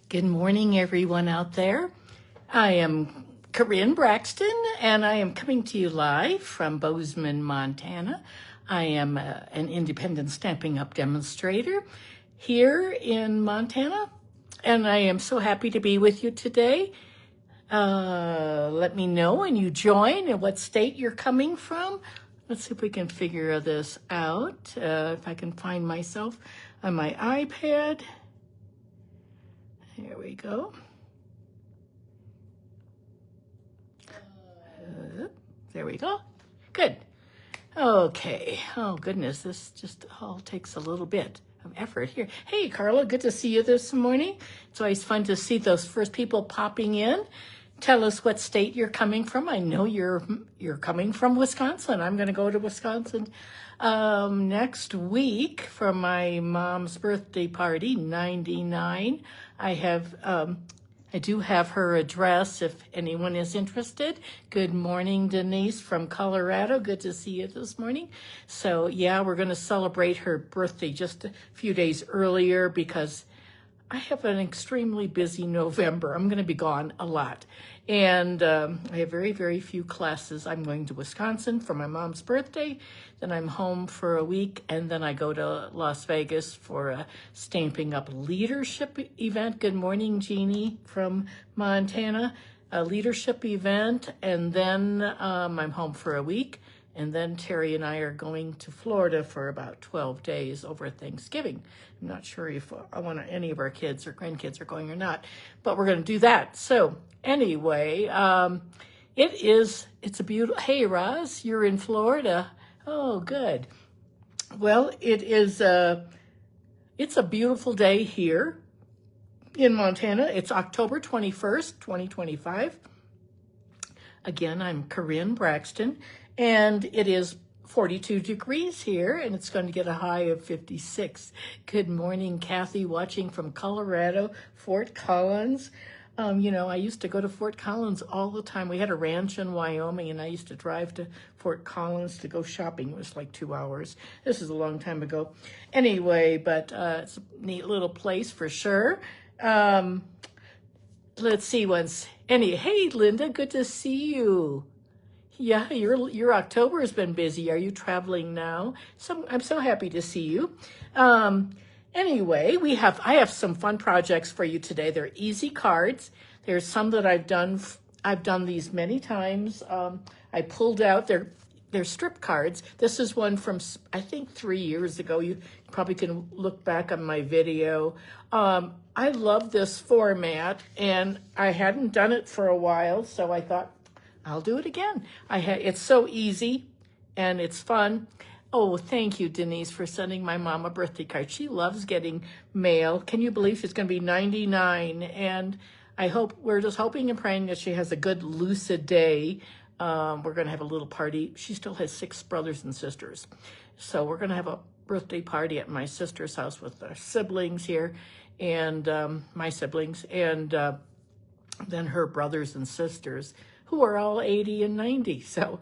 Good morning, everyone out there. I am Karin Braxton, and I am coming to you live from Bozeman, Montana. I am an independent Stampin' Up! Demonstrator here in Montana, and I am so happy to be with you today. Let me know when you join and what state you're coming from. Let's see if we can figure this out, if I can find myself on my iPad. Here we go. There we go. Good. Okay. Oh, goodness. This just all takes a little bit of effort here. Hey, Carla. Good to see you this morning. It's always fun to see those first people popping in. Tell us what state you're coming from. I know you're coming from Wisconsin. I'm going to go to Wisconsin next week for my mom's birthday party, 99. I do have her address if anyone is interested. Good morning, Denise from Colorado. Good to see you this morning. So yeah, we're going to celebrate her birthday just a few days earlier because I have an extremely busy November. I'm going to be gone a lot. And I have very, very few classes. I'm going to Wisconsin for my mom's birthday. Then I'm home for a week. And then I go to Las Vegas for a Stampin' Up! Leadership event. Good morning, Jeannie from Montana. A leadership event. And then I'm home for a week. And then Terry and I are going to Florida for about 12 days over Thanksgiving. I'm not sure if any of our kids or grandkids are going or not, but we're going to do that. So anyway, it's a beautiful, hey, Roz, you're in Florida. Oh, good. Well, it's a beautiful day here in Montana. It's October 21st, 2025. Again, I'm Karin Braxton. And it is 42 degrees here, and it's going to get a high of 56. Good morning, Kathy, watching from Colorado, Fort Collins. I used to go to Fort Collins all the time. We had a ranch in Wyoming, and I used to drive to Fort Collins to go shopping. It was like 2 hours. This is a long time ago. Anyway, but it's a neat little place for sure. Let's see hey, Linda, good to see you. Yeah, your October has been busy. Are you traveling now? I'm so happy to see you. Anyway, I have some fun projects for you today. They're easy cards. There's some that I've done. I've done these many times. I pulled out they're strip cards. This is one from I think 3 years ago. You probably can look back on my video. I love this format, and I hadn't done it for a while, so I thought, I'll do it again. It's so easy and it's fun. Oh, thank you, Denise, for sending my mom a birthday card. She loves getting mail. Can you believe she's going to be 99? And we're just hoping and praying that she has a good lucid day. We're going to have a little party. She still has 6 brothers and sisters. So we're going to have a birthday party at my sister's house with our siblings here and my siblings and then her brothers and sisters, who are all 80 and 90. So,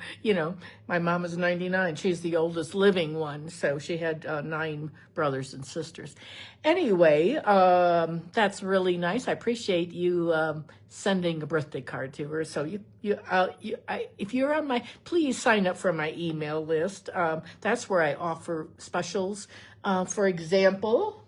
my mom is 99. She's the oldest living one. So she had 9 brothers and sisters. Anyway, that's really nice. I appreciate you sending a birthday card to her. So if you're please sign up for my email list. That's where I offer specials. For example,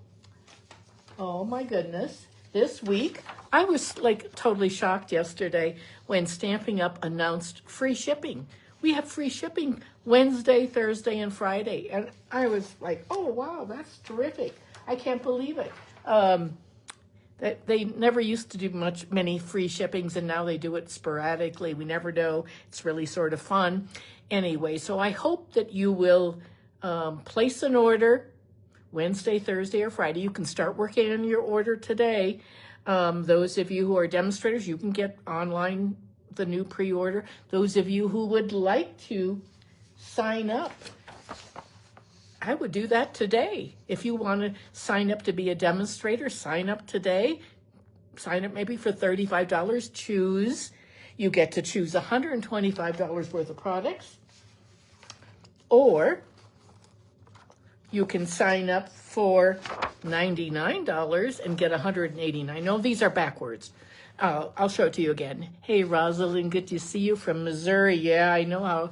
oh my goodness, this week, I was totally shocked yesterday when Stampin' Up! Announced free shipping. We have free shipping Wednesday, Thursday, and Friday. And I was like, oh, wow, that's terrific. I can't believe it. They never used to do many free shippings, and now they do it sporadically. We never know. It's really sort of fun. Anyway, so I hope that you will place an order Wednesday, Thursday, or Friday. You can start working on your order today. Those of you who are demonstrators, you can get online the new pre-order. Those of you who would like to sign up, I would do that today. If you want to sign up to be a demonstrator, sign up today. Sign up maybe for $35. You get to choose $125 worth of products. Or you can sign up for $99 and get $189. No, these are backwards. I'll show it to you again. Hey, Rosalind, good to see you from Missouri. Yeah, I know how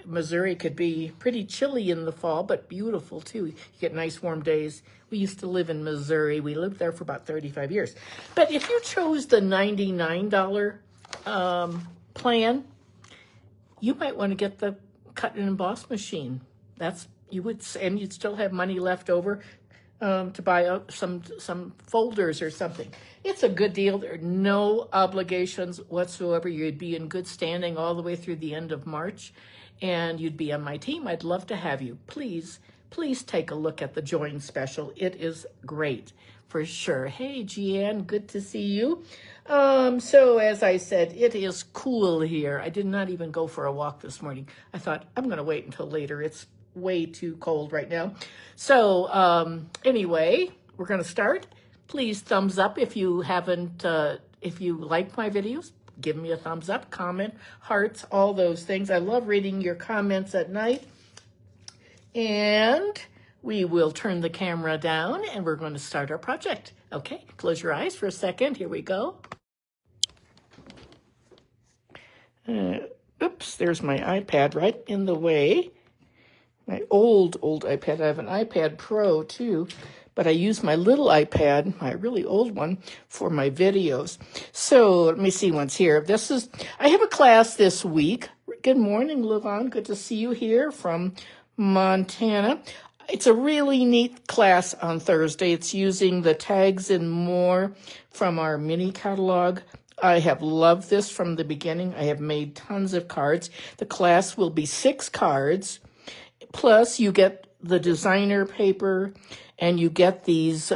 Missouri could be pretty chilly in the fall, but beautiful too. You get nice warm days. We used to live in Missouri. We lived there for about 35 years. But if you chose the $99 plan, you might want to get the cut and emboss machine. And you'd still have money left over to buy some folders or something. It's a good deal. There are no obligations whatsoever. You'd be in good standing all the way through the end of March, and you'd be on my team. I'd love to have you. Please take a look at the Join special. It is great for sure. Hey, Jeanne, good to see you. So as I said, it is cool here. I did not even go for a walk this morning. I thought I'm going to wait until later. It's way too cold right now. So anyway, we're going to start. Please thumbs up if you haven't, if you like my videos, give me a thumbs up, comment, hearts, all those things. I love reading your comments at night. And we will turn the camera down and we're going to start our project. Okay, close your eyes for a second. Here we go. Oops, there's my iPad right in the way. My old iPad. I have an iPad Pro too, but I use my little iPad, my really old one, for my videos. So let me see what's here. I have a class this week. Good morning, Levon. Good to see you here from Montana. It's a really neat class on Thursday. It's using the tags and more from our mini catalog. I have loved this from the beginning. I have made tons of cards. The class will be 6 cards. Plus, you get the designer paper, and you get these,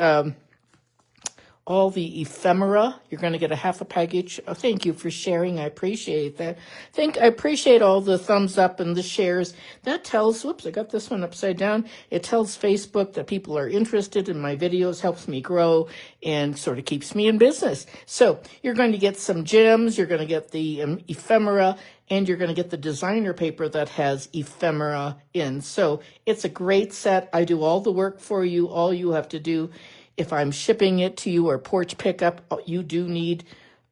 all the ephemera. You're going to get a half a package. Oh, thank you for sharing. I appreciate that. I appreciate all the thumbs up and the shares. That tells, whoops, I got this one upside down. It tells Facebook that people are interested in my videos, helps me grow, and sort of keeps me in business. So you're going to get some gems. You're going to get the ephemera, and you're going to get the designer paper that has ephemera in. So it's a great set. I do all the work for you. All you have to do, if I'm shipping it to you or porch pickup, you do need,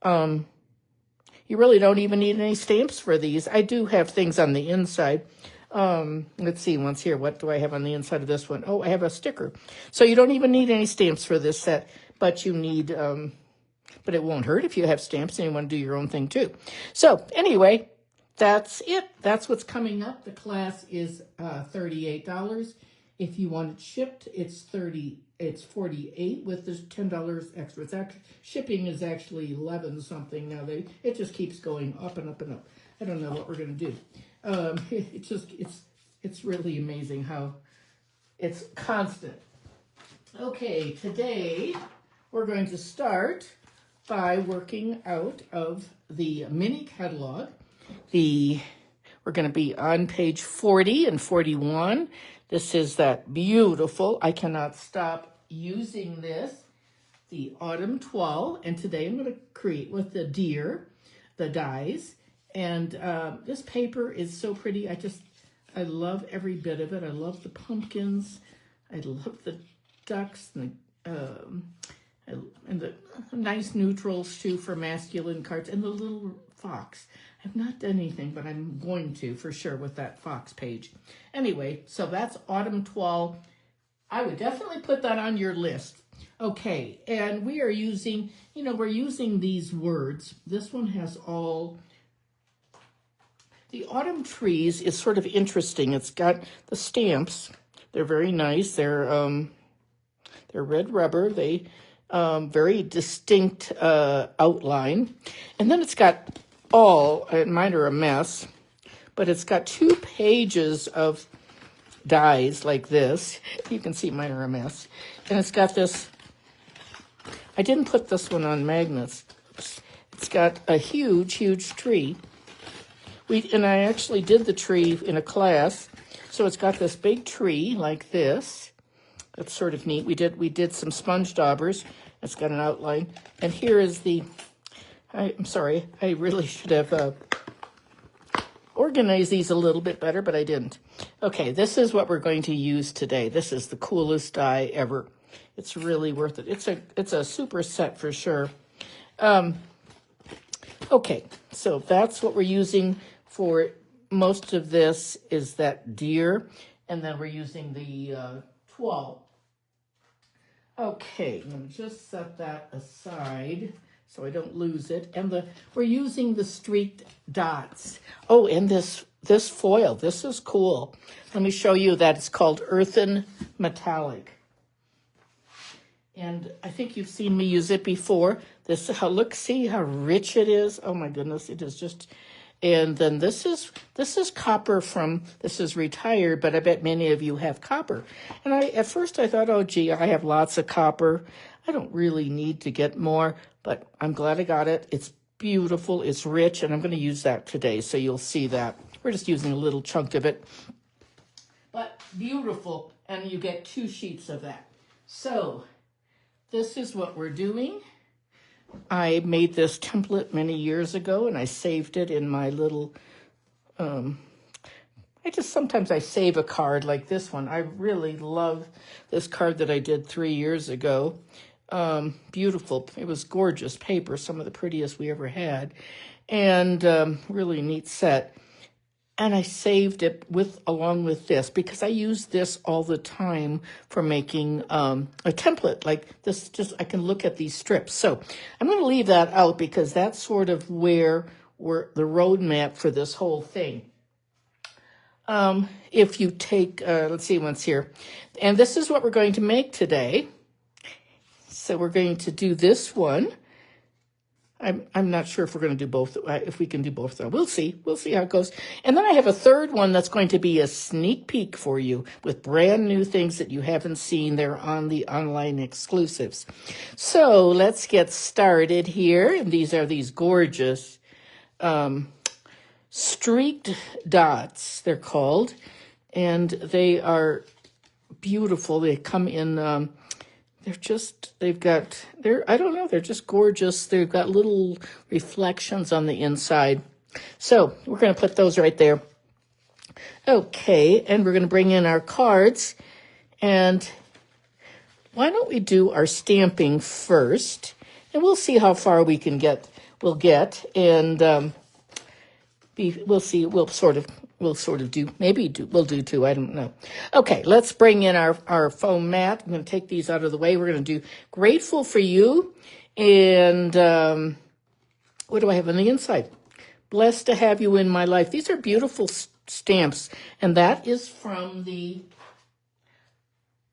you really don't even need any stamps for these. I do have things on the inside. Let's see, once here, what do I have on the inside of this one? Oh, I have a sticker. So you don't even need any stamps for this set, but you need, but it won't hurt if you have stamps and you want to do your own thing too. So anyway, that's it. That's what's coming up. The class is $38. If you want it shipped, it's $48 with this $10 extra. Shipping is actually 11 something now. It just keeps going up and up and up. I don't know what we're going to do. It's really amazing how it's constant. Okay, today we're going to start by working out of the mini catalog. We're going to be on page 40 and 41. This is that beautiful, I cannot stop using this, the Autumn Toile. And today I'm going to create with the Adhere, the dies. And this paper is so pretty. I love every bit of it. I love the pumpkins. I love the ducks and the nice neutrals too for masculine cards, and the little fox. I've not done anything, but I'm going to for sure with that fox page. Anyway, so that's Autumn Toile. I would definitely put that on your list. Okay, and we are using, we're using these words. This one has all, the autumn trees is sort of interesting. It's got the stamps. They're very nice. They're red rubber. They very distinct outline. And then it's got mine are a mess, but it's got 2 pages of dies like this. You can see mine are a mess. And it's got this, I didn't put this one on magnets. Oops. It's got a huge, huge tree. And I actually did the tree in a class. So it's got this big tree like this. That's sort of neat. We did some sponge daubers. It's got an outline. And here is I'm sorry, I really should have organize these a little bit better, but I didn't. Okay, this is what we're going to use today. This is the coolest die ever. It's really worth it. It's a super set for sure. Okay, so that's what we're using for most of this is that Adhere, and then we're using the Toile. Okay, let me just set that aside so I don't lose it. And we're using the streaked dots. Oh, and this foil, this is cool. Let me show you that. It's called Earthen Metallic. And I think you've seen me use it before. See how rich it is. Oh my goodness, it is just. And then this is copper this is retired, but I bet many of you have copper. And at first I thought, oh gee, I have lots of copper. I don't really need to get more, but I'm glad I got it. It's beautiful, it's rich, and I'm going to use that today, so you'll see that. We're just using a little chunk of it. But beautiful, and you get 2 sheets of that. So this is what we're doing. I made this template many years ago, and I saved it in my little, sometimes I save a card like this one. I really love this card that I did 3 years ago. Beautiful. It was gorgeous paper, some of the prettiest we ever had, and really neat set. And I saved it along with this because I use this all the time for making a template like this. I can look at these strips. So I'm going to leave that out because that's sort of where we're the roadmap for this whole thing. If you take, let's see what's here. And this is what we're going to make today. So we're going to do this one. I'm not sure if we're going to do both, if we can do both. We'll see. We'll see how it goes. And then I have a third one that's going to be a sneak peek for you with brand new things that you haven't seen. They're on the online exclusives. So let's get started here. And these are these gorgeous streaked dots, they're called. And they are beautiful. They come in... they're just gorgeous. They've got little reflections on the inside. So we're going to put those right there. Okay, and we're going to bring in our cards. And why don't we do our stamping first? And we'll see how far we'll get. And we'll see. We'll sort of do, we'll do 2, I don't know. Okay, let's bring in our foam mat. I'm going to take these out of the way. We're going to do Grateful for You. And what do I have on the inside? Blessed to have you in my life. These are beautiful stamps. And that is from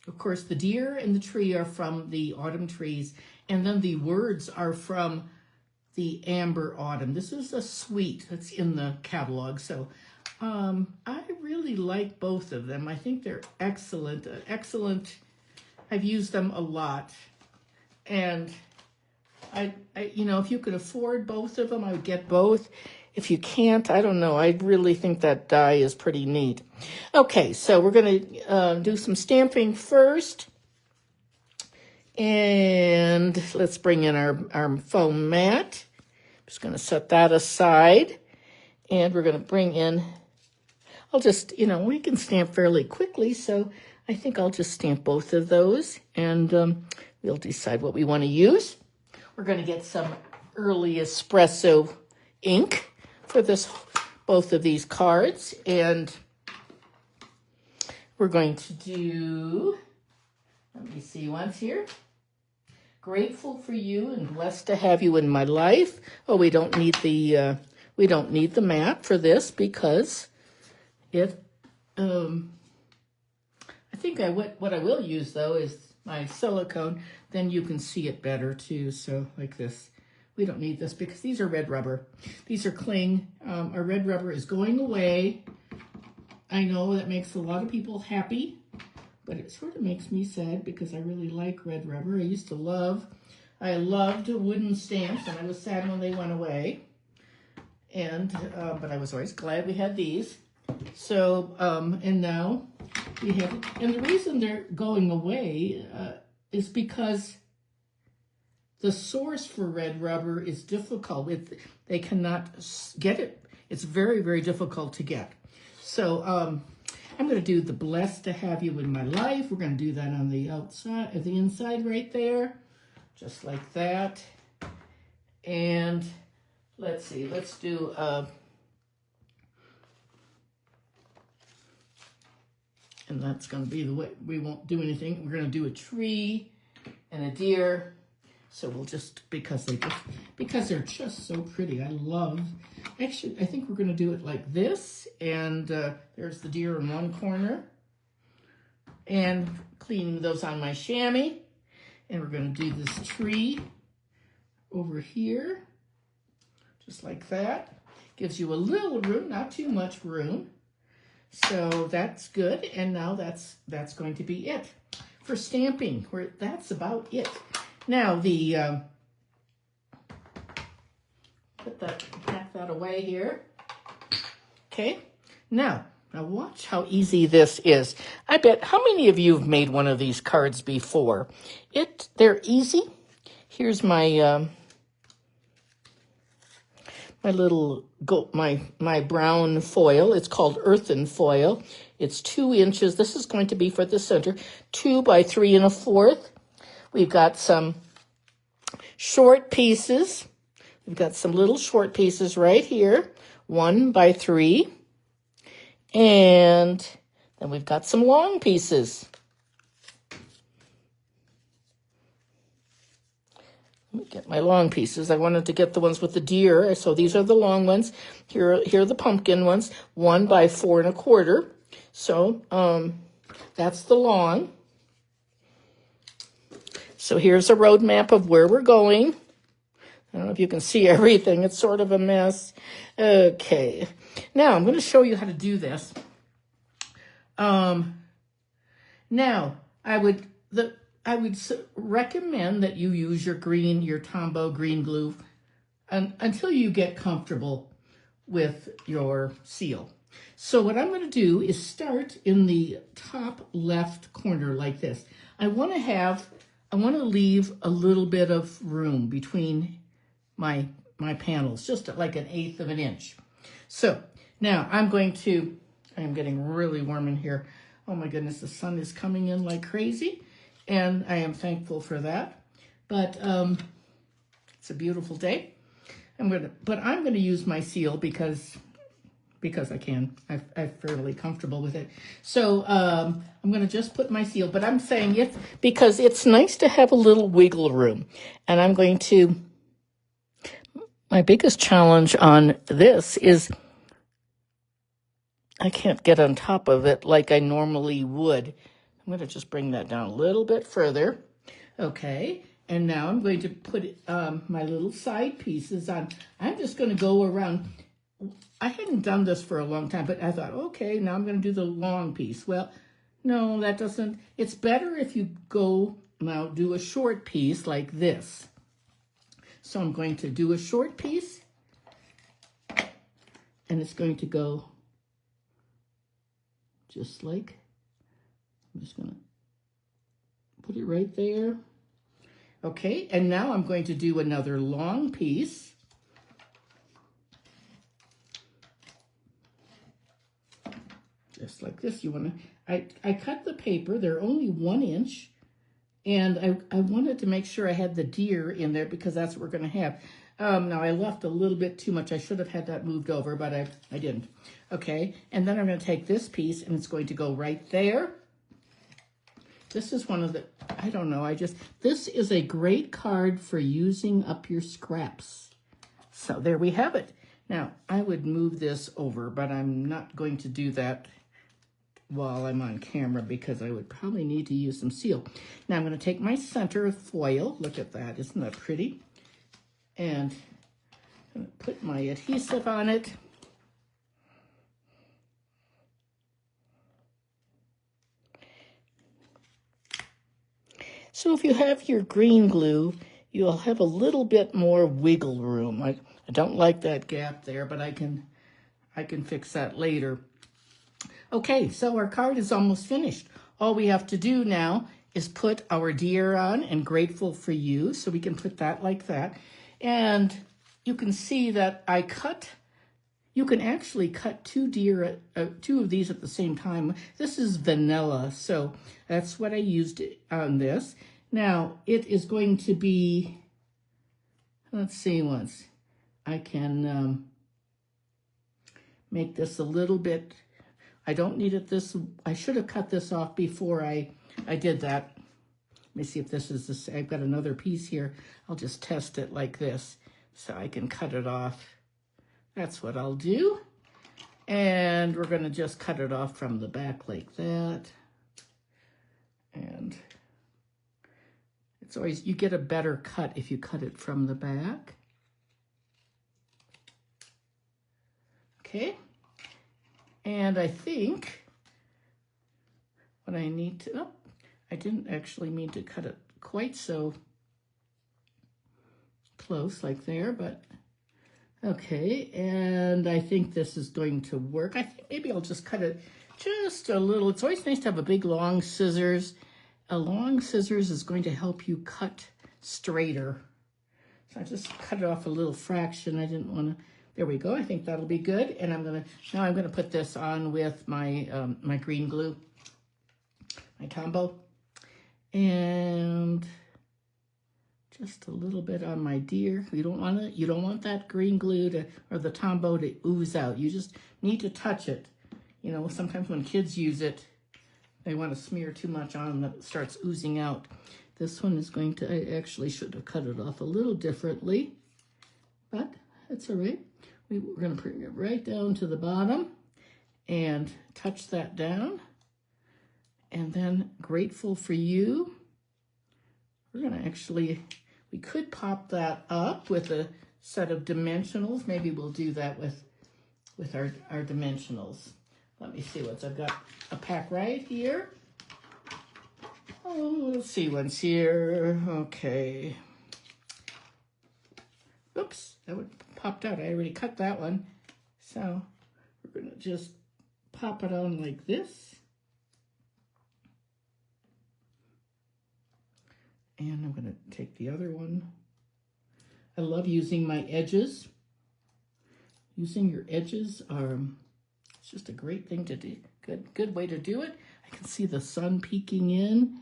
of course, the deer and the tree are from the autumn trees. And then the words are from the Amber Autumn. This is a suite that's in the catalog. So I really like both of them. I think they're excellent. I've used them a lot. And I if you could afford both of them, I would get both. If you can't, I don't know. I really think that die is pretty neat. Okay, so we're going to do some stamping first. And let's bring in our foam mat. Just going to set that aside. And we're going to bring in... I'll just, we can stamp fairly quickly, so I think I'll just stamp both of those, and we'll decide what we want to use. We're going to get some Early Espresso ink for both of these cards, and we're going to do, let me see once here. Grateful for you and blessed to have you in my life. Oh, we don't need the mat for this because I think what I will use though is my silicone. Then you can see it better too. So like this, we don't need this because these are red rubber. These are cling. Our red rubber is going away. I know that makes a lot of people happy, but it sort of makes me sad because I really like red rubber. I loved wooden stamps, and I was sad when they went away. And but I was always glad we had these. So, and now we have, and the reason they're going away is because the source for red rubber is difficult. They cannot get it It's very, very difficult to get. So I'm going to do the blessed to have you in my life. We're going to do that on the outside, the inside right there, just like that. And let's see, let's do and that's going to be the way. We won't do anything. We're going to do a tree and a deer. So we'll just, because they're just so pretty. I love, actually, I think we're going to do it like this. And there's the deer in one corner. And cleaning those on my chamois. And we're going to do this tree over here. Just like that. Gives you a little room, not too much room. So that's good, and now that's going to be it for stamping. That's about it. Now pack that away here. Okay. Now watch how easy this is. I bet how many of you have made one of these cards before? They're easy. Here's my my brown foil. It's called Earthen Foil. It's 2 inches. This is going to be for the center, 2 by 3 1/4. We've got some short pieces. We've got some little short pieces right here, 1 by 3. And then we've got some long pieces. Let me get my long pieces. I wanted to get the ones with the deer, so these are the long ones. Here are the pumpkin ones, 1 by 4 1/4. So that's the long. So here's a road map of where we're going. I don't know if you can see everything. It's sort of a mess. Okay. Now I'm going to show you how to do this. Now I would recommend that you use your Tombow green glue until you get comfortable with your seal. So what I'm going to do is start in the top left corner like this. I want to leave a little bit of room between my panels, just like 1/8 of an inch. So now I'm getting really warm in here. Oh my goodness, the sun is coming in like crazy. And I am thankful for that. But it's a beautiful day. I'm going to use my seal because I can. I'm fairly comfortable with it. So I'm going to just put my seal. But I'm saying it because it's nice to have a little wiggle room. And I'm going to, my biggest challenge on this is I can't get on top of it like I normally would. I'm going to just bring that down a little bit further. Okay, and now I'm going to put my little side pieces on. I'm just going to go around. I hadn't done this for a long time, but I thought, okay, now I'm going to do the long piece. Well, no, that doesn't. It's better if you do a short piece like this. So I'm going to do a short piece, and it's going to go just like, I'm just going to put it right there. Okay, and now I'm going to do another long piece. Just like this. I cut the paper, they're only 1 inch, and I wanted to make sure I had the deer in there because that's what we're going to have. Now I left a little bit too much. I should have had that moved over, but I didn't. Okay, and then I'm going to take this piece and it's going to go right there. This is one of the, I don't know, this is a great card for using up your scraps. So there we have it. Now, I would move this over, but I'm not going to do that while I'm on camera because I would probably need to use some seal. Now I'm going to take my center foil. Look at that. Isn't that pretty? And I'm going to put my adhesive on it. So if you have your green glue, you'll have a little bit more wiggle room. I don't like that gap there, but I can fix that later. Okay, so our card is almost finished. All we have to do now is put our deer on and grateful for you. So we can put that like that. And you can see that I cut You can actually cut two of these at the same time. This is vanilla, so that's what I used on this. Now, it is going to be, let's see once. I can make this a little bit, I don't need it this, I should have cut this off before I did that. Let me see if this is the, I've got another piece here. I'll just test it like this so I can cut it off. That's what I'll do. And we're going to just cut it off from the back like that. And it's always, you get a better cut if you cut it from the back. Okay. And I think what I need to, oh, I didn't actually mean to cut it quite so close like there, but okay, and I think this is going to work. I think maybe I'll just cut it just a little. It's always nice to have a big long scissors. A long scissors is going to help you cut straighter. So I just cut it off a little fraction. I didn't want to, there we go. I think that'll be good. And now I'm gonna put this on with my, my green glue, my Tombow. And just a little bit on my Adhere. You don't want that green glue or the Tombow to ooze out. You just need to touch it. You know, sometimes when kids use it, they want to smear too much on that it starts oozing out. This one is going to, I actually should have cut it off a little differently, but that's all right. We're going to bring it right down to the bottom and touch that down. And then Grateful for You. We're going to actually, we could pop that up with a set of dimensionals. Maybe we'll do that with our dimensionals. Let me see what's, I've got a pack right here. Oh, let's see what's here. Okay. Oops, that one popped out. I already cut that one. So we're going to just pop it on like this. And I'm going to take the other one. I love using my edges. Using your edges are, it's just a great thing to do. Good way to do it. I can see the sun peeking in.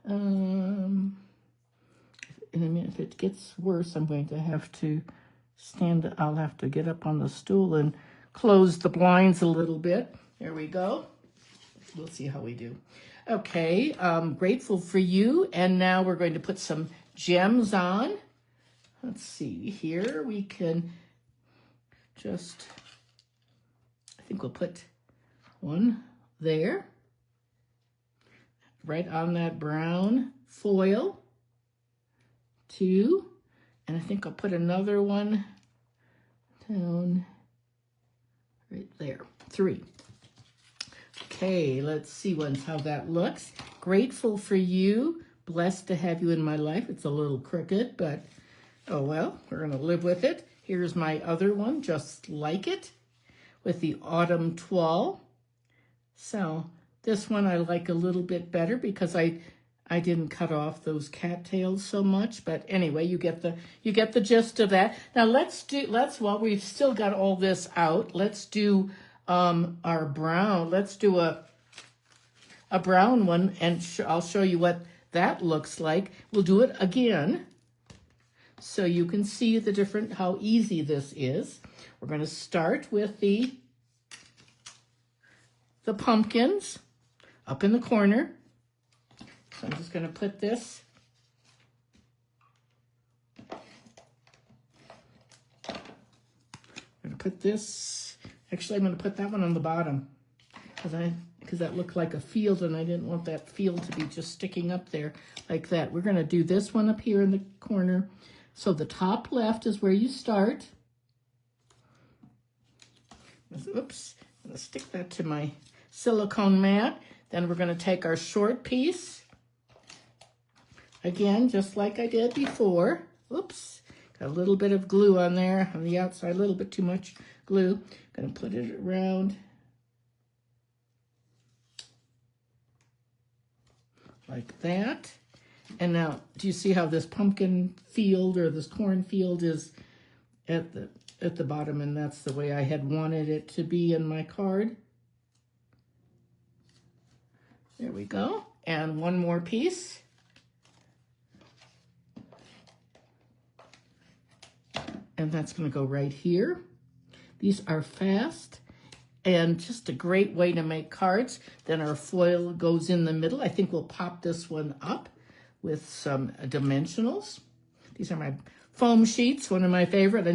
And I mean, if it gets worse, I'm going to have to I'll have to get up on the stool and close the blinds a little bit. There we go. We'll see how we do. Okay, Grateful for You. And now we're going to put some gems on. Let's see here. We can just, I think we'll put one there. Right on that brown foil. 2. And I think I'll put another one down right there. 3. Okay, let's see how that looks. Grateful for You. Blessed to have you in my life. It's a little crooked, but oh well, we're going to live with it. Here's my other one, just like it, with the Autumn Toile. So this one I like a little bit better because I didn't cut off those cattails so much, but anyway, you get the gist of that. Now while we've still got all this out, let's do our brown. Let's do a brown one, and I'll show you what that looks like. We'll do it again so you can see how easy this is. We're going to start with the pumpkins up in the corner. So I'm just going to put this actually I'm going to put that one on the bottom because that looked like a field and I didn't want that field to be just sticking up there like that. We're going to do this one up here in the corner. So the top left is where you start. Oops, I'm going to stick that to my silicone mat. Then we're going to take our short piece. Again, just like I did before. Oops, got a little bit of glue on there on the outside, a little bit too much glue. Going to put it around like that. And now, do you see how this pumpkin field or this corn field is at at the bottom, and that's the way I had wanted it to be in my card. There we go. And one more piece. And that's going to go right here. These are fast and just a great way to make cards. Then our foil goes in the middle. I think we'll pop this one up with some dimensionals. These are my foam sheets, one of my favorite.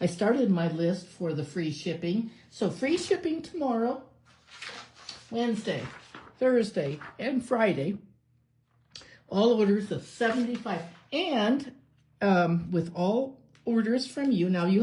I started my list for the free shipping. So free shipping tomorrow, Wednesday, Thursday, and Friday. All orders of $75. And with all orders from you, now you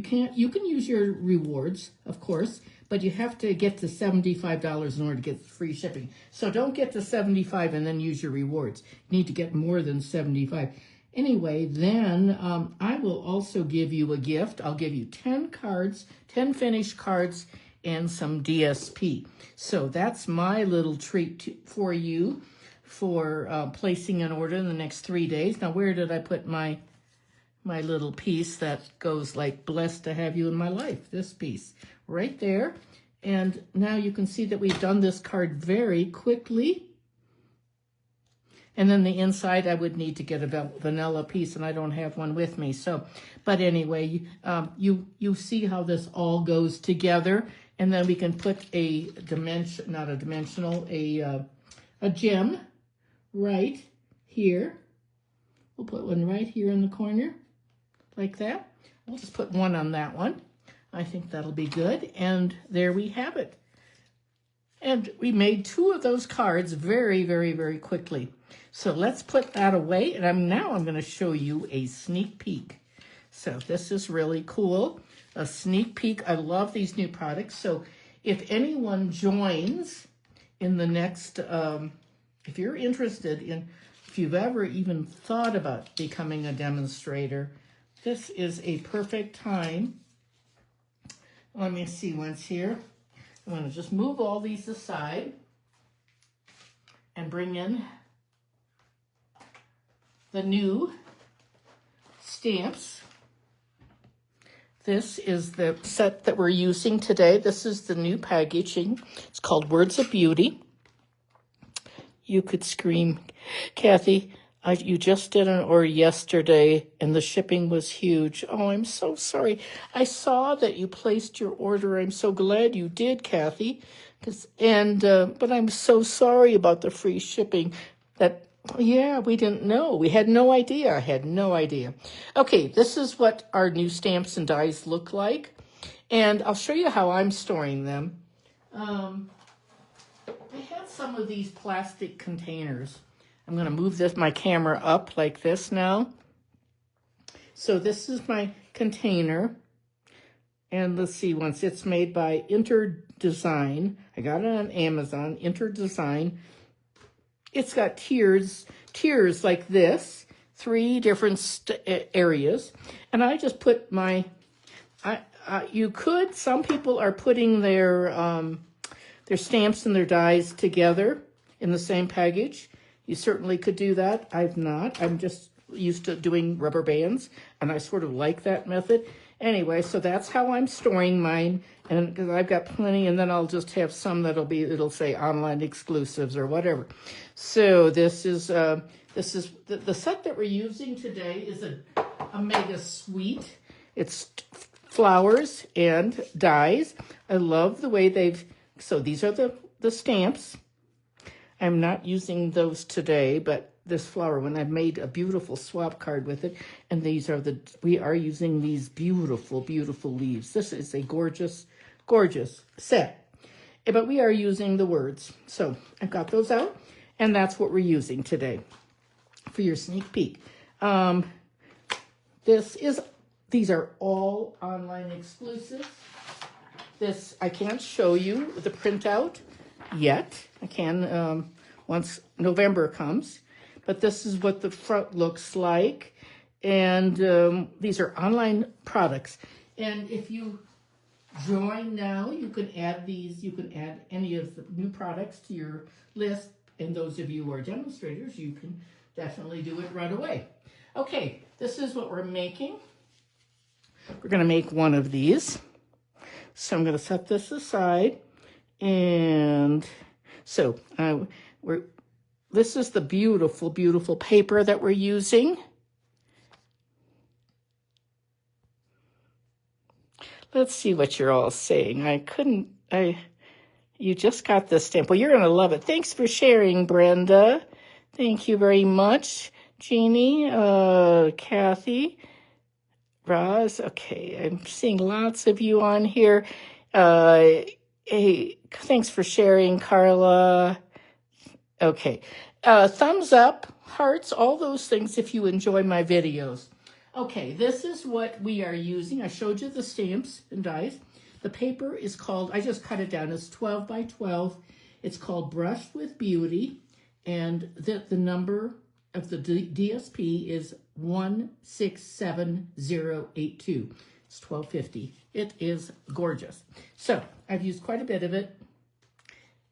can use your rewards, of course, but you have to get to $75 in order to get free shipping. So don't get to $75 and then use your rewards. You need to get more than $75. Anyway, then I will also give you a gift. I'll give you 10 cards, 10 finished cards, and some DSP. So that's my little treat for you for placing an order in the next 3 days. Now, where did I put my little piece that goes like, blessed to have you in my life? This piece right there. And now you can see that we've done this card very quickly. And then the inside, I would need to get a vanilla piece, and I don't have one with me. So, but anyway, you see how this all goes together, and then we can put a gem right here. We'll put one right here in the corner, like that. We'll just put one on that one. I think that'll be good, and there we have it. And we made 2 of those cards very, very, very quickly. So let's put that away, and now I'm going to show you a sneak peek. So this is really cool, a sneak peek. I love these new products. So if anyone joins in the next, if you're interested in, if you've ever even thought about becoming a demonstrator, this is a perfect time. Let me see what's here. I'm going to just move all these aside and bring in the new stamps. This is the set that we're using today. This is the new packaging. It's called Words of Beauty. You could scream, Kathy, you just did an order yesterday and the shipping was huge. Oh, I'm so sorry. I saw that you placed your order. I'm so glad you did, Kathy. But I'm so sorry about the free shipping. Yeah, we didn't know. We had no idea. I had no idea. Okay, this is what our new stamps and dies look like. And I'll show you how I'm storing them. I had some of these plastic containers. I'm going to move my camera up like this now. So this is my container. And let's see, once it's made by Interdesign. I got it on Amazon, Interdesign. It's got tiers like this, 3 different areas. And I just put some people are putting their stamps and their dies together in the same package. You certainly could do that. I've not. I'm just used to doing rubber bands, and I sort of like that method. Anyway, so that's how I'm storing mine, and because I've got plenty, and then I'll just have some it'll say online exclusives or whatever. So this is the set that we're using today is a mega suite. It's flowers and dies. I love the way so these are the stamps. I'm not using those today, but this flower one, I've made a beautiful swap card with it. And we are using these beautiful, beautiful leaves. This is a gorgeous, gorgeous set. But we are using the words. So I've got those out, and that's what we're using today for your sneak peek. These are all online exclusives. This, I can't show you the printout yet. I can once November comes. But this is what the front looks like. And these are online products. And if you join now, you can add these. You can add any of the new products to your list. And those of you who are demonstrators, you can definitely do it right away. Okay, this is what we're making. We're going to make one of these. So I'm going to set this aside. And so this is the beautiful, beautiful paper that we're using. Let's see what you're all saying. You just got this stamp. Well, you're going to love it. Thanks for sharing, Brenda. Thank you very much. Jeannie, Kathy, Roz. Okay, I'm seeing lots of you on here. Hey, thanks for sharing, Carla. Okay, thumbs up, hearts, all those things if you enjoy my videos. Okay, this is what we are using. I showed you the stamps and dies. The paper is called, I just cut it down, it's 12 by 12. It's called Brushed with Beauty, and the number of the DSP is 167082. It's 1250. It is gorgeous. So I've used quite a bit of it.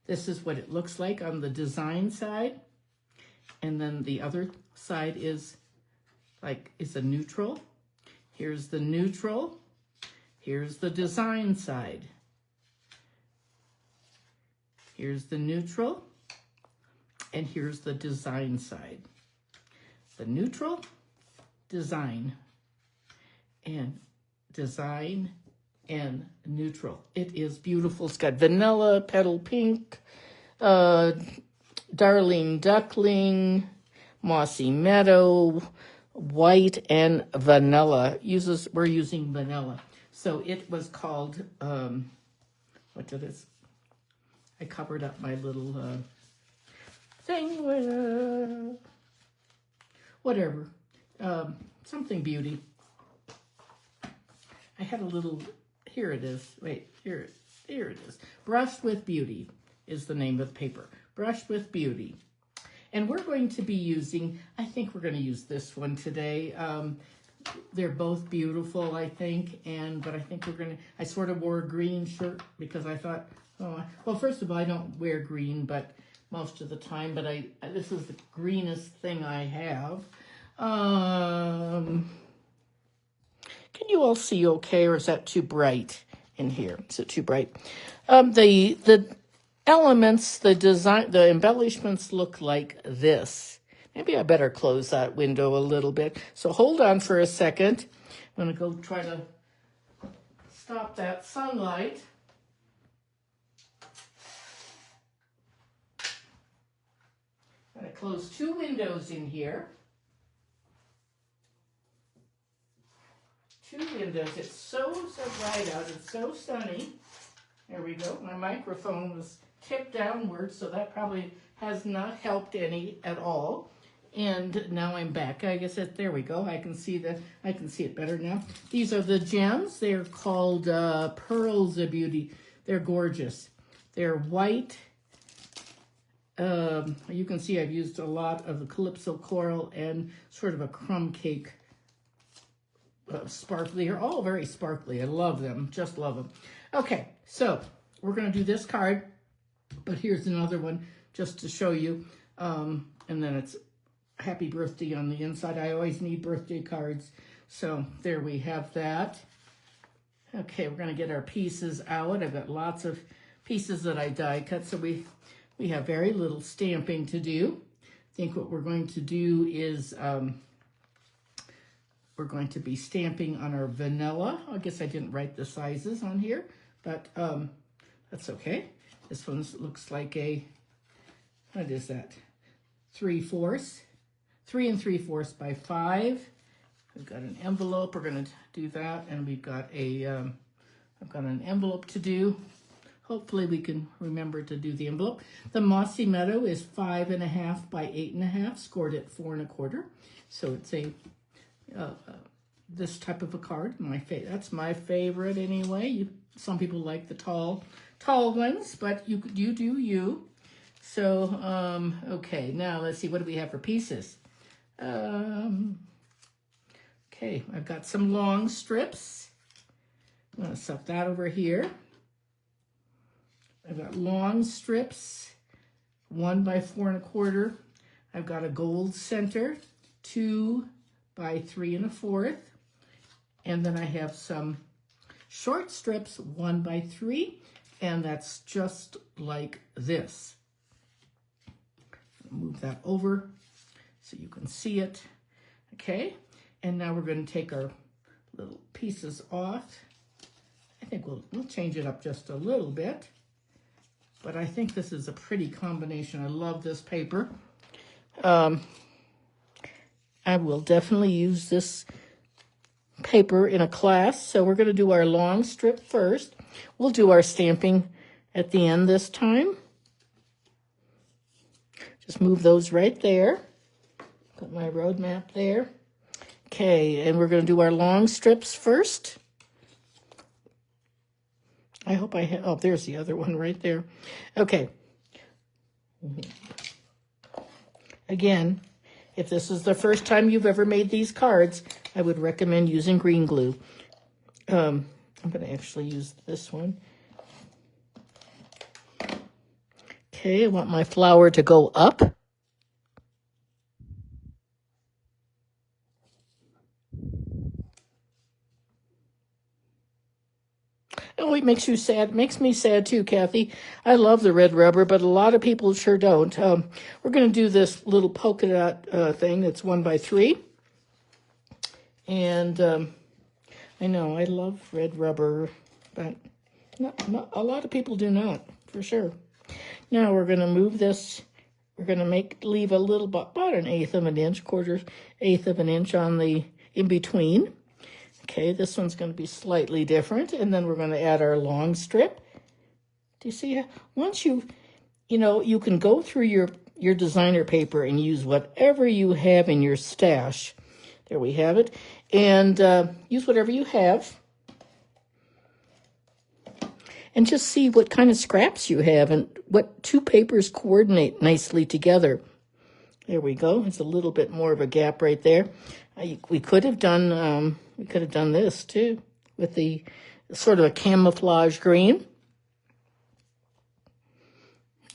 This is what it looks like on the design side. And then the other side is a neutral. Here's the neutral. Here's the design side. Here's the neutral. And here's the design side. The neutral, design, and design, and neutral. It is beautiful. It's got vanilla, petal pink, darling duckling, mossy meadow, white, and vanilla. We're using vanilla. So it was called, what did it? I covered up my little thing with, whatever, something beauty. I had a little, here it is. Wait, here it is. Brushed with Beauty is the name of the paper. Brushed with Beauty. And we're going to be using, I think we're going to use this one today. They're both beautiful, I think. But I think I sort of wore a green shirt because I thought, well, first of all, I don't wear green, but most of the time, but this is the greenest thing I have. Can you all see okay, or is that too bright in here? Is it too bright? The elements, the design, the embellishments look like this. Maybe I better close that window a little bit. So hold on for a second. I'm going to go try to stop that sunlight. I'm going to close two windows in here. Two windows. It's so bright out. It's so sunny. There we go. My microphone was tipped downwards, so that probably has not helped any at all. And now I'm back. I guess there we go. I can see it better now. These are the gems. They're called Pearls of Beauty. They're gorgeous. They're white. You can see I've used a lot of the Calypso coral and sort of a crumb cake. Sparkly. They're all very sparkly. I love them. Just love them. Okay, so we're going to do this card, but here's another one just to show you. And then it's happy birthday on the inside. I always need birthday cards. So there we have that. Okay, we're going to get our pieces out. I've got lots of pieces that I die cut, so we have very little stamping to do. I think what we're going to do is we're going to be stamping on our vanilla. I guess I didn't write the sizes on here, but that's okay. This one looks like what is that? 3/4. 3 3/4 by 5. We've got an envelope. We're going to do that, and we've got I've got an envelope to do. Hopefully we can remember to do the envelope. The Mossy Meadow is 5.5 by 8.5, scored at 4 1/4. So it's this type of a card. That's my favorite anyway. Some people like the tall ones, but you do you. So okay, now let's see, what do we have for pieces? Okay, I've got some long strips. I'm going to set that over here. I've got long strips, 1 by 4 1/4. I've got a gold center, 2 by 3 1/4. And then I have some short strips, 1 by 3, and that's just like this. Move that over so you can see it. Okay, and now we're going to take our little pieces off. I think we'll change it up just a little bit, but I think this is a pretty combination. I love this paper. I will definitely use this paper in a class. So we're going to do our long strip first. We'll do our stamping at the end this time. Just move those right there. Put my road map there. Okay, and we're going to do our long strips first. I hope I have, oh, there's the other one right there. Okay. Again, if this is the first time you've ever made these cards, I would recommend using green glue. I'm going to actually use this one. Okay, I want my flower to go up. Oh, it makes you sad. It makes me sad too, Kathy. I love the red rubber, but a lot of people sure don't. We're going to do this little polka dot thing that's 1 by 3. And I know I love red rubber, but not a lot of people do not, for sure. Now we're going to move this. We're going to leave a little, about 1/8 of an inch, 1/4 of an inch on the in between. Okay, this one's going to be slightly different, and then we're going to add our long strip. Do you see? Once you can go through your designer paper and use whatever you have in your stash. There we have it. And use whatever you have. And just see what kind of scraps you have and what two papers coordinate nicely together. There we go. It's a little bit more of a gap right there. We could have done this too with the sort of a camouflage green.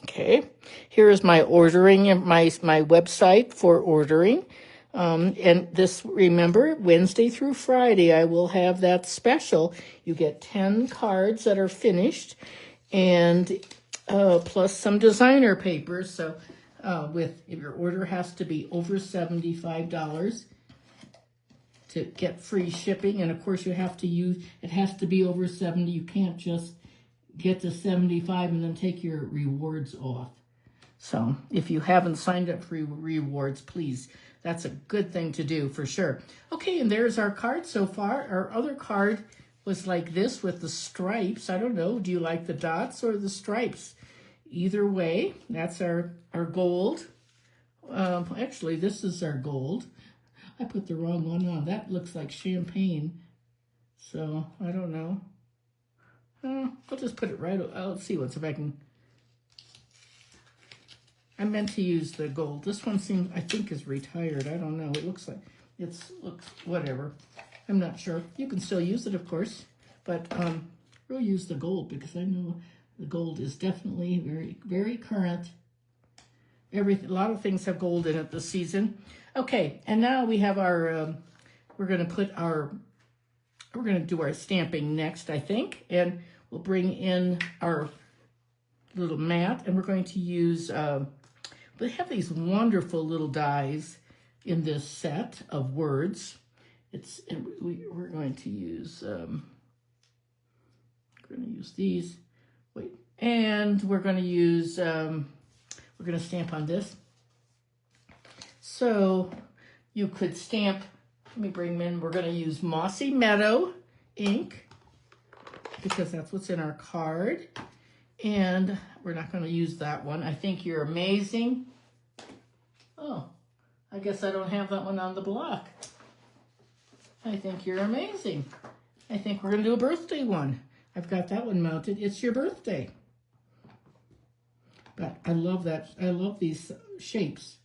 Okay, here is my ordering, my website for ordering. And this, remember, Wednesday through Friday, I will have that special. You get 10 cards that are finished and plus some designer papers. So if your order has to be over $75 to get free shipping. And of course you have to it has to be over 70. You can't just get to 75 and then take your rewards off. So if you haven't signed up for rewards, please, that's a good thing to do for sure. Okay, and there's our card so far. Our other card was like this with the stripes. I don't know, do you like the dots or the stripes? Either way, that's our gold. Actually, this is our gold. I put the wrong one on. That looks like champagne. So, I don't know. I'll just put it right, let's see if I can. I meant to use the gold. This one seems, I think, is retired. I don't know. It looks like, looks whatever. I'm not sure. You can still use it, of course. But we'll use the gold because I know the gold is definitely very, very current. A lot of things have gold in it this season. Okay, and now we have our, we're going to do our stamping next, I think. And we'll bring in our little mat, and we're going to use, we have these wonderful little dies in this set of words. We're going to use, these. Wait, and we're going to use, we're going to stamp on this. So you could stamp, let me bring them in, we're going to use Mossy Meadow ink because that's what's in our card. And we're not going to use that one. I think you're amazing. Oh, I guess I don't have that one on the block. I think you're amazing. I think we're going to do a birthday one. I've got that one mounted. It's your birthday. But I love that. I love these shapes.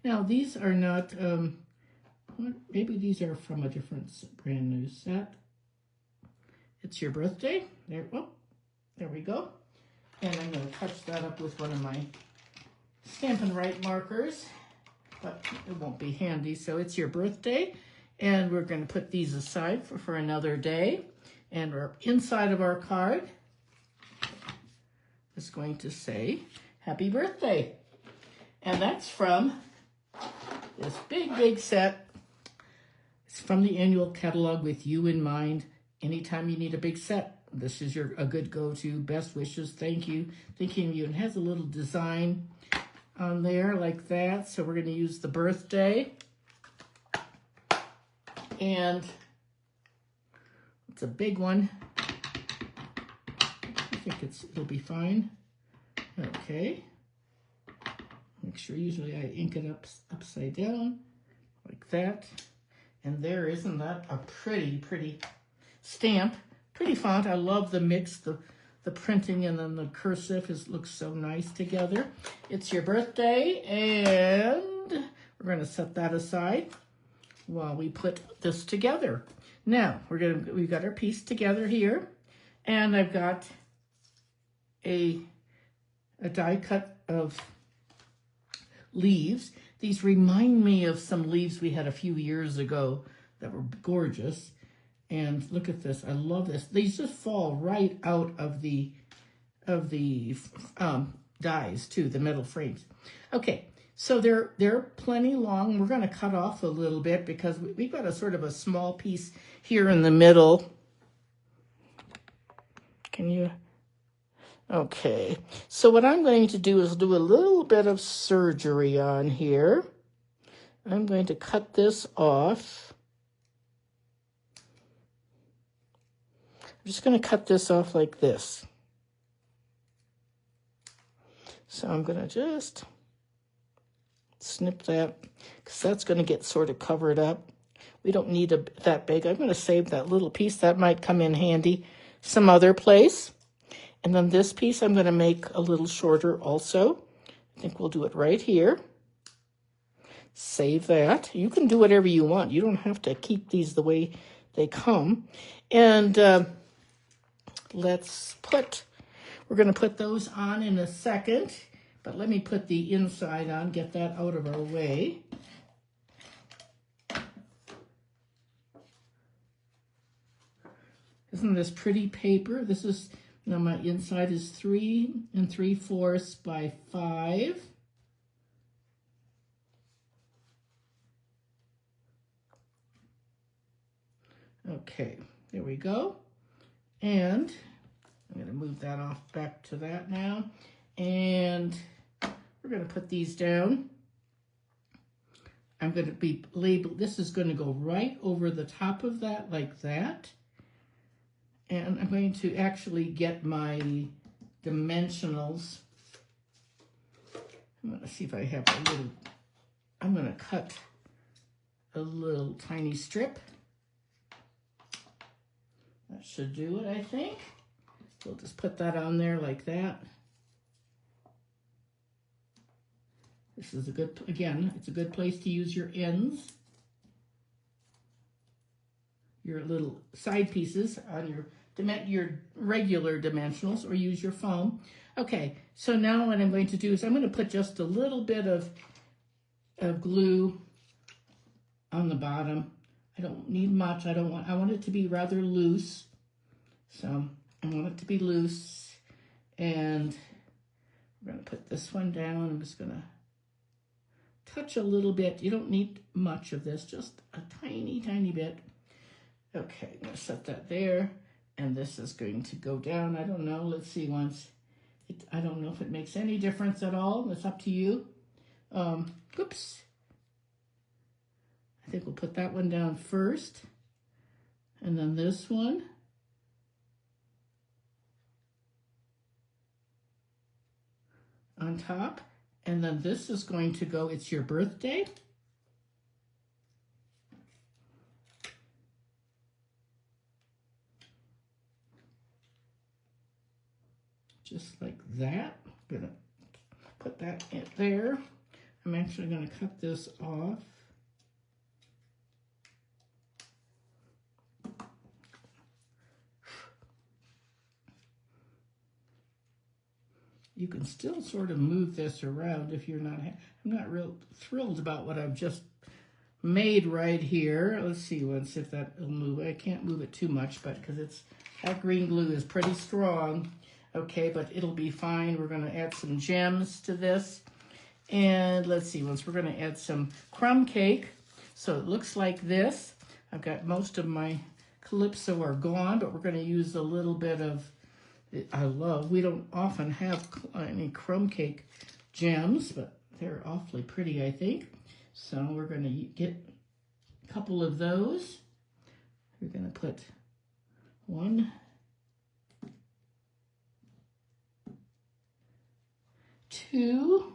Now, these are not, maybe these are from a different brand new set. It's your birthday. There we go. And I'm going to touch that up with one of my Stampin' Right markers. but it won't be handy. So it's your birthday, and we're going to put these aside for another day. And we're inside of our card is going to say, happy birthday. And that's from this big set. It's from the annual catalog with you in mind. Anytime you need a big set, this is a good go-to. Best wishes, thank you, thinking of you. And it has a little design on there like that. So we're going to use the birthday. And it's a big one. I think it'll be fine. Okay. Make sure usually I ink it upside down like that. And there, isn't that a pretty stamp? Pretty font. I love the mix, the printing and then the cursive looks so nice together. It's your birthday, and we're going to set that aside while we put this together. Now we've got our piece together here, and I've got a die cut of leaves. These remind me of some leaves we had a few years ago that were gorgeous. And look at this. I love this. These just fall right out of the dies too, the metal frames. Okay, so they're plenty long. We're going to cut off a little bit because we've got a sort of a small piece here in the middle. Can you? Okay, so what I'm going to do is do a little bit of surgery on here. I'm going to cut this off. I'm just going to cut this off like this. So I'm going to just snip that because that's going to get sort of covered up. We don't need that big. I'm going to save that little piece. That might come in handy some other place. And then this piece I'm going to make a little shorter also. I think we'll do it right here. Save that. You can do whatever you want. You don't have to keep these the way they come. And we're going to put those on in a second. But let me put the inside on, get that out of our way. Isn't this pretty paper? This is, now my inside is 3 3/4 by 5. Okay, there we go. And I'm going to move that off back to that now. And we're going to put these down. I'm going to be labeled, this is going to go right over the top of that like that. And I'm going to actually get my dimensionals. I'm going to see if I have a little, I'm going to cut a little tiny strip. That should do it, I think. We'll just put that on there like that. This is a good, again, it's a good place to use your ends. Your little side pieces on your regular dimensionals, or use your foam. Okay, so now what I'm going to do is I'm going to put just a little bit of glue on the bottom. I don't need much. I want it to be rather loose. So I want it to be loose, and we're going to put this one down. I'm just going to touch a little bit. You don't need much of this, just a tiny bit. Okay, I'm going to set that there, and this is going to go down. I don't know. Let's see once. I don't know if it makes any difference at all. It's up to you. Oops. I think we'll put that one down first, and then this one. On top, and then this is going to go, it's your birthday. Just like that. I'm gonna put that in there. I'm actually gonna cut this off. You can still sort of move this around if you're not, I'm I'm not real thrilled about what I've just made right here. Let's see once if that will move. I can't move it too much, but because that green glue is pretty strong. Okay, but it'll be fine. We're going to add some gems to this. And let's see, we're going to add some crumb cake. So it looks like this. I've got most of my Calypso are gone, but we're going to use a little bit of, we don't often have any crumb cake gems, but they're awfully pretty, I think. So we're going to get a couple of those. We're going to put 1, 2,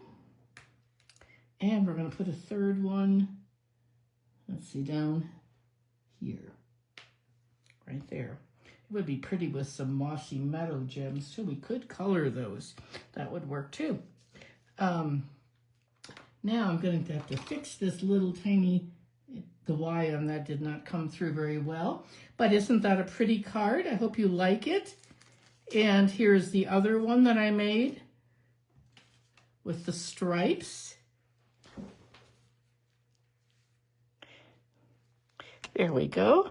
and we're going to put a third one, let's see, down here, right there. It would be pretty with some mossy meadow gems too. We could color those. That would work too. Now I'm going to have to fix this little tiny, the Y on that did not come through very well, but isn't that a pretty card? I hope you like it. And here's the other one that I made with the stripes. There we go.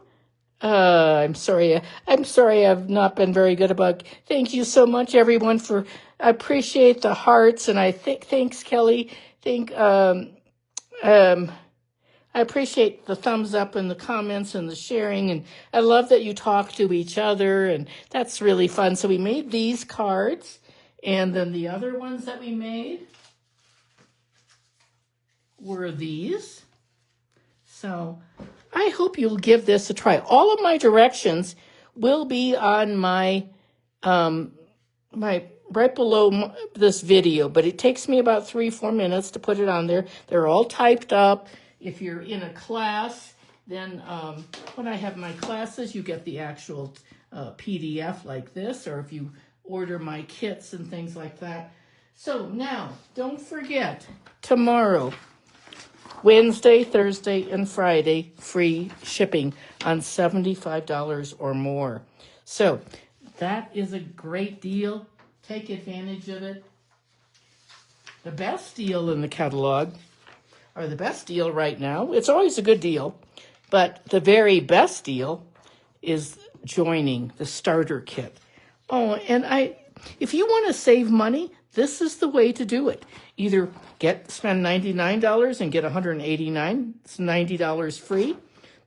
I'm sorry I've not been very good about. Thank you so much, everyone, I appreciate the hearts, and thanks, Kelly. I appreciate the thumbs up and the comments and the sharing, and I love that you talk to each other, and that's really fun. So we made these cards, and then the other ones that we made were these. So I hope you'll give this a try. All of my directions will be on my right below this video, but it takes me about 3-4 minutes to put it on there. They're all typed up. If you're in a class, then when I have my classes, you get the actual PDF like this, or if you order my kits and things like that. So now, don't forget, tomorrow, Wednesday, Thursday, and Friday, free shipping on $75 or more. So that is a great deal. Take advantage of it. The best deal in the catalog, or the best deal right now, it's always a good deal, but the very best deal is joining the starter kit. Oh, and if you want to save money, this is the way to do it. Either spend $99 and get $189. It's $90 free.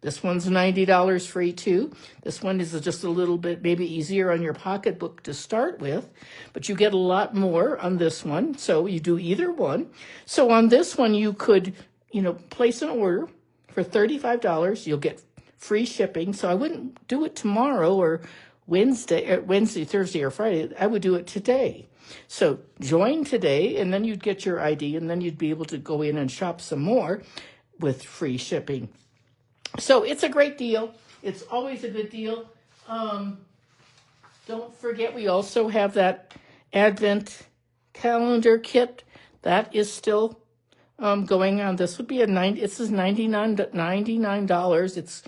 This one's $90 free too. This one is just a little bit maybe easier on your pocketbook to start with, but you get a lot more on this one. So you do either one. So on this one, you could, place an order for $35. You'll get free shipping. So I wouldn't do it tomorrow or Wednesday, Thursday, or Friday. I would do it today. So join today, and then you'd get your ID, and then you'd be able to go in and shop some more with free shipping. So it's a great deal. It's always a good deal. Don't forget, we also have that Advent calendar kit. That is still going on. This would be this is $99. It's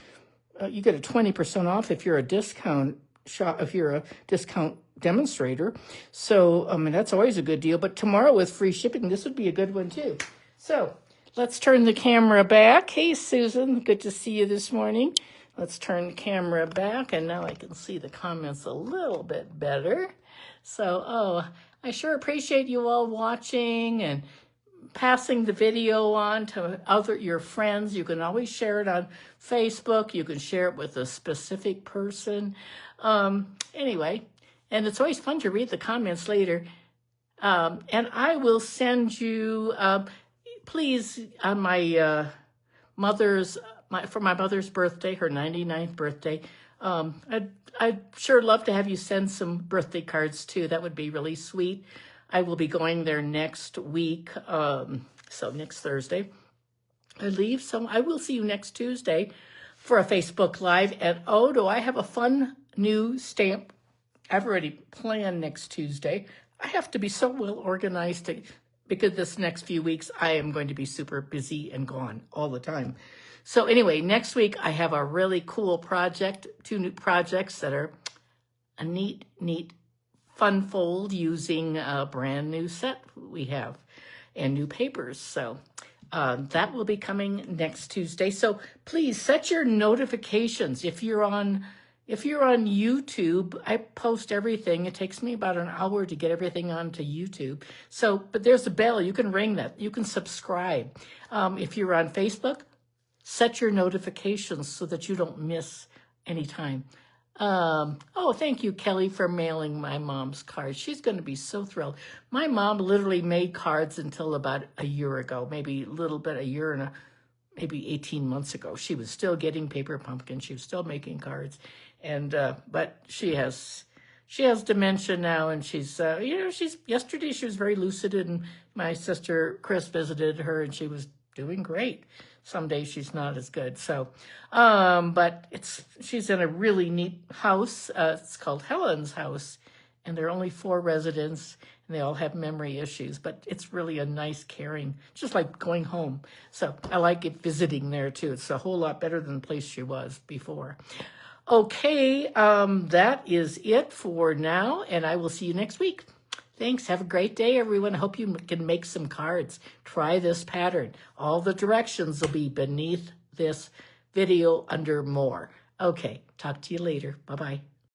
you get a 20% off if you're a discount shop, if you're a discount demonstrator. So that's always a good deal. But tomorrow with free shipping, this would be a good one too. So let's turn the camera back. Hey, Susan, good to see you this morning. Let's turn the camera back, and now I can see the comments a little bit better. So, I sure appreciate you all watching and passing the video on to your friends. You can always share it on Facebook. You can share it with a specific person. Anyway, and it's always fun to read the comments later. And I will send you... please, on my for my mother's birthday, her 99th birthday, I'd sure love to have you send some birthday cards too. That would be really sweet. I will be going there next week, so next Thursday. I leave, so I will see you next Tuesday for a Facebook Live. And do I have a fun new stamp? I've already planned next Tuesday. I have to be so well organized because this next few weeks, I am going to be super busy and gone all the time. So anyway, next week, I have a really cool project, 2 new projects that are a neat fun fold using a brand new set we have. and new papers. So that will be coming next Tuesday. So please set your notifications. If you're on YouTube, I post everything. It takes me about an hour to get everything onto YouTube. So, but there's a bell. You can ring that. You can subscribe. If you're on Facebook, set your notifications so that you don't miss any time. Oh, thank you, Kelly, for mailing my mom's cards. She's going to be so thrilled. My mom literally made cards until about a year ago, maybe a little bit, a year and maybe 18 months ago. She was still getting paper pumpkins. She was still making cards. And, but she has dementia now, and she's, yesterday she was very lucid, and my sister Chris visited her, and she was doing great. Some days she's not as good. So, but she's in a really neat house. It's called Helen's House, and there are only 4 residents, and they all have memory issues, but it's really a nice, caring, just like going home. So I like it visiting there too. It's a whole lot better than the place she was before. Okay, that is it for now, and I will see you next week. Thanks. Have a great day, everyone. I hope you can make some cards. Try this pattern. All the directions will be beneath this video under more. Okay, talk to you later. Bye-bye.